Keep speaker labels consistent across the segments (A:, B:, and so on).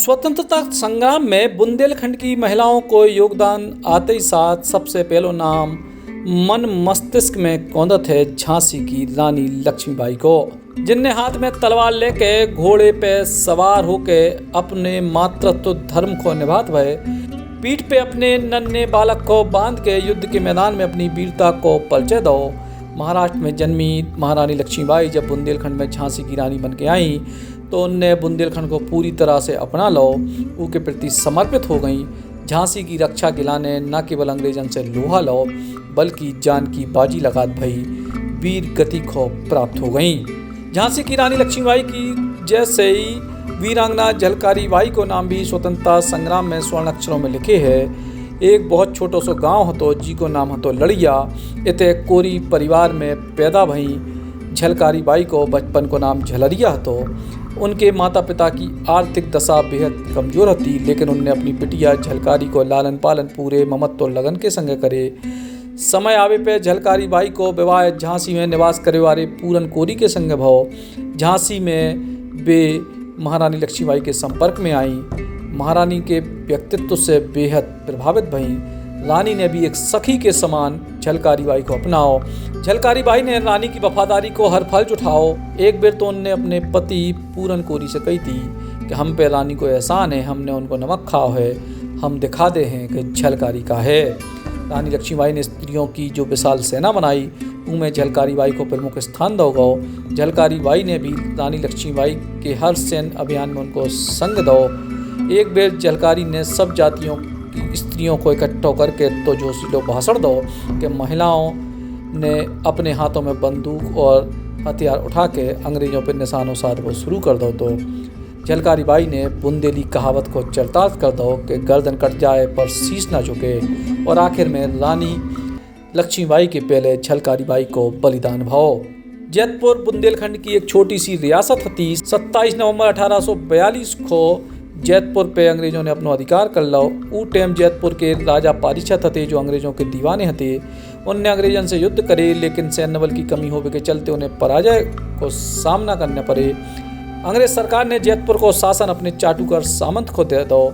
A: स्वतंत्रता संग्राम में बुंदेलखंड की महिलाओं को योगदान आते ही साथ सबसे पहला नाम मन मस्तिष्क में कौंधत है झांसी की रानी लक्ष्मीबाई को, जिनने हाथ में तलवार लेके घोड़े पे सवार होके अपने मातृत्व धर्म को निभाते हुए पीठ पे अपने नन्हे बालक को बांध के युद्ध के मैदान में अपनी वीरता को परिचय दो। महाराष्ट्र में जन्मी महारानी लक्ष्मीबाई जब बुंदेलखंड में झांसी की रानी बन के आई तो उनने बुंदेलखंड को पूरी तरह से अपना लो, उनके प्रति समर्पित हो गई। झांसी की रक्षा के लाने न केवल अंग्रेजन से लोहा लो बल्कि जान की बाजी लगात भई वीर गति को प्राप्त हो गई। झांसी की रानी लक्ष्मीबाई की जैसे ही वीरांगना झलकारी बाई को नाम भी स्वतंत्रता संग्राम में स्वर्ण अक्षरों में लिखे है। एक बहुत छोटो सो गांव हतो जी को नाम हतो लड़िया। इते कोरी परिवार में पैदा भई झलकारी बाई को बचपन को नाम झलरिया हतो। उनके माता पिता की आर्थिक दशा बेहद कमजोर थी, लेकिन उनने अपनी बिटिया झलकारी को लालन पालन पूरे ममत्व और लगन के संग करे। समय आवे पे झलकारी बाई को विवाह झांसी में निवास करे वाले पूरन कोरी के संग भव। झांसी में वे महारानी लक्ष्मीबाई के संपर्क में आई। महारानी के व्यक्तित्व से बेहद प्रभावित भई। रानी ने भी एक सखी के समान झलकारी बाई को अपनाओ। झलकारी बाई ने रानी की वफादारी को हर फल उठाओ। एक बार तो उनने अपने पति पूरन कोरी से कही थी कि हम पे रानी को एहसान है, हमने उनको नमक खाओ है, हम दिखा दे हैं कि झलकारी का है। रानी लक्ष्मीबाई ने स्त्रियों की जो विशाल सेना बनाई उनमें झलकारी बाई को प्रमुख स्थान दो गो। झलकारी बाई ने भी रानी लक्ष्मीबाई के हर सैन्य अभियान में उनको संग दो। एक बार झलकारी ने सब जातियों की स्त्रियों को इकट्ठा करके तो जोशीलो भाषण दो कि महिलाओं ने अपने हाथों में बंदूक और हथियार उठा के अंग्रेजों पर निशानों साध को शुरू कर दो। तो झलकारी बाई ने बुंदेली कहावत को चरितार्थ कर दो कि गर्दन कट जाए पर शीश न झुके। और आखिर में रानी लक्ष्मीबाई के पहले झलकारी बाई को बलिदान भाव। जैतपुर बुंदेलखंड की एक छोटी सी रियासत थी। 27 नवंबर 1842 को जैतपुर पे अंग्रेजों ने अपनो अधिकार कर लो। ऊ टाइम जैतपुर के राजा पारीछत हते जो अंग्रेजों के दीवाने हते। उनने अंग्रेजन से युद्ध करे, लेकिन सैन्य बल की कमी होने के चलते उन्हें पराजय को सामना करने पड़े। अंग्रेज सरकार ने जैतपुर को शासन अपने चाटुकर सामंत को दे दो।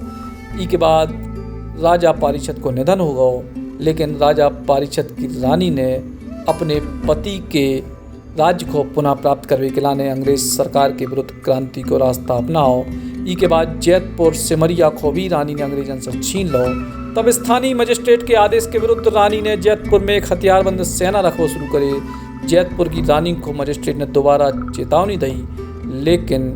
A: ई के बाद राजा पारीछत को निधन हो गया, लेकिन राजा पारीछत की रानी ने अपने पति के राज्य को पुनः प्राप्त करने के लाने अंग्रेज सरकार के विरुद्ध क्रांति को रास्ता अपनाओ। ई के बाद जैतपुर सिमरिया को भी रानी ने अंग्रेजन से छीन लो। तब स्थानीय मजिस्ट्रेट के आदेश के विरुद्ध रानी ने जैतपुर में एक हथियारबंद सेना रखो शुरू करे। जैतपुर की रानी को मजिस्ट्रेट ने दोबारा चेतावनी दी, लेकिन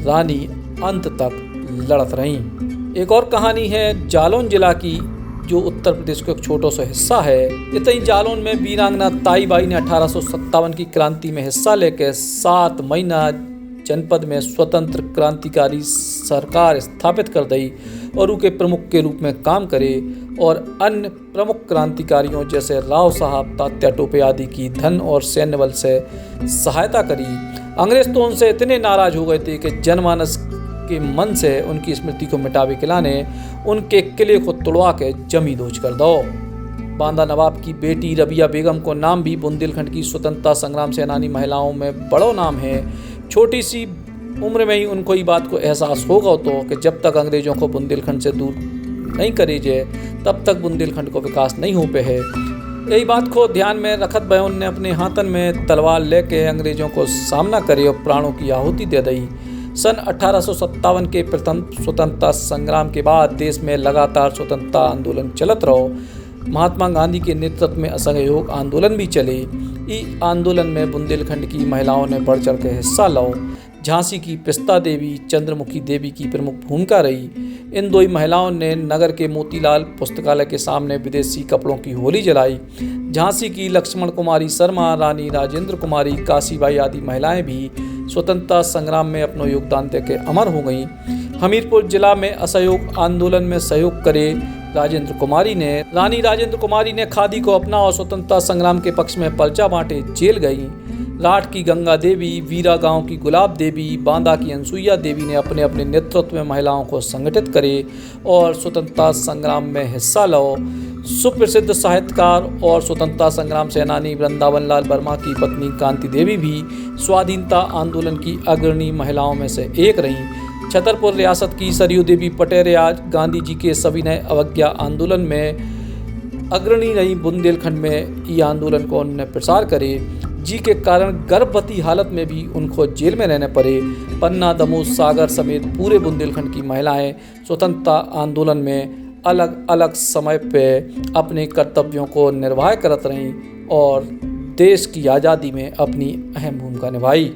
A: रानी अंत तक लड़त रही। एक और कहानी है जालौन जिला की, जो उत्तर प्रदेश का एक छोटा सा हिस्सा है। इतनी जालौन में वीरांगना ताईबाई ने 1857 की क्रांति में हिस्सा लेकर 7 महीना जनपद में स्वतंत्र क्रांतिकारी सरकार स्थापित कर दी और उनके प्रमुख के रूप में काम करे और अन्य प्रमुख क्रांतिकारियों जैसे राव साहब, तात्या टोपे आदि की धन और सैन्य बल से सहायता करी। अंग्रेज तो उनसे इतने नाराज हो गए थे कि जनमानस के मन से उनकी स्मृति को मिटावे के लाने उनके किले को तोड़वा के जमी दोज कर दो। बांदा नवाब की बेटी रबिया बेगम को नाम भी बुंदेलखंड की स्वतंत्रता संग्राम सेनानी महिलाओं में बड़ो नाम है। छोटी सी उम्र में ही उनको ये बात को एहसास होगा तो कि जब तक अंग्रेजों को बुंदेलखंड से दूर नहीं करे जाए तब तक बुंदेलखंड को विकास नहीं हो पे है। यही बात को ध्यान में रखत बहन ने अपने हाथन में तलवार लेके अंग्रेजों को सामना करे और प्राणों की आहुति दे दी। सन 1857 के प्रथम स्वतंत्रता संग्राम के बाद देश में लगातार स्वतंत्रता आंदोलन चलत रहो। महात्मा गांधी के नेतृत्व में असहयोग आंदोलन भी चले। इस आंदोलन में बुंदेलखंड की महिलाओं ने बढ़ चढ़ के हिस्सा लो। झांसी की पिस्ता देवी, चंद्रमुखी देवी की प्रमुख भूमिका रही। इन दो ही महिलाओं ने नगर के मोतीलाल पुस्तकालय के सामने विदेशी कपड़ों की होली जलाई। झांसी की लक्ष्मण कुमारी शर्मा, रानी राजेंद्र कुमारी, काशीबाई आदि महिलाएं भी स्वतंत्रता संग्राम में अपना योगदान देकर अमर हो गईं। हमीरपुर जिला में असहयोग आंदोलन में सहयोग करे रानी राजेंद्र कुमारी ने खादी को अपना और स्वतंत्रता संग्राम के पक्ष में पर्चा बांटे जेल गई। राठ की गंगा देवी, वीरा गांव की गुलाब देवी, बांदा की अनसुईया देवी ने अपने अपने नेतृत्व में महिलाओं को संगठित करे और स्वतंत्रता संग्राम में हिस्सा लो। सुप्रसिद्ध साहित्यकार और स्वतंत्रता संग्राम सेनानी वृंदावन लाल वर्मा की पत्नी कांति देवी भी स्वाधीनता आंदोलन की अग्रणी महिलाओं में से एक रहीं। छतरपुर रियासत की सरयू देवी पटेरिया गांधी जी के सविनय अवज्ञा आंदोलन में अग्रणी रही। बुंदेलखंड में ये आंदोलन को उन्होंने प्रसार करे, जी के कारण गर्भवती हालत में भी उनको जेल में रहने पड़े। पन्ना, दमोह, सागर समेत पूरे बुंदेलखंड की महिलाएं स्वतंत्रता आंदोलन में अलग अलग समय पे अपने कर्तव्यों को निर्वाह करत रहीं और देश की आज़ादी में अपनी अहम भूमिका निभाई।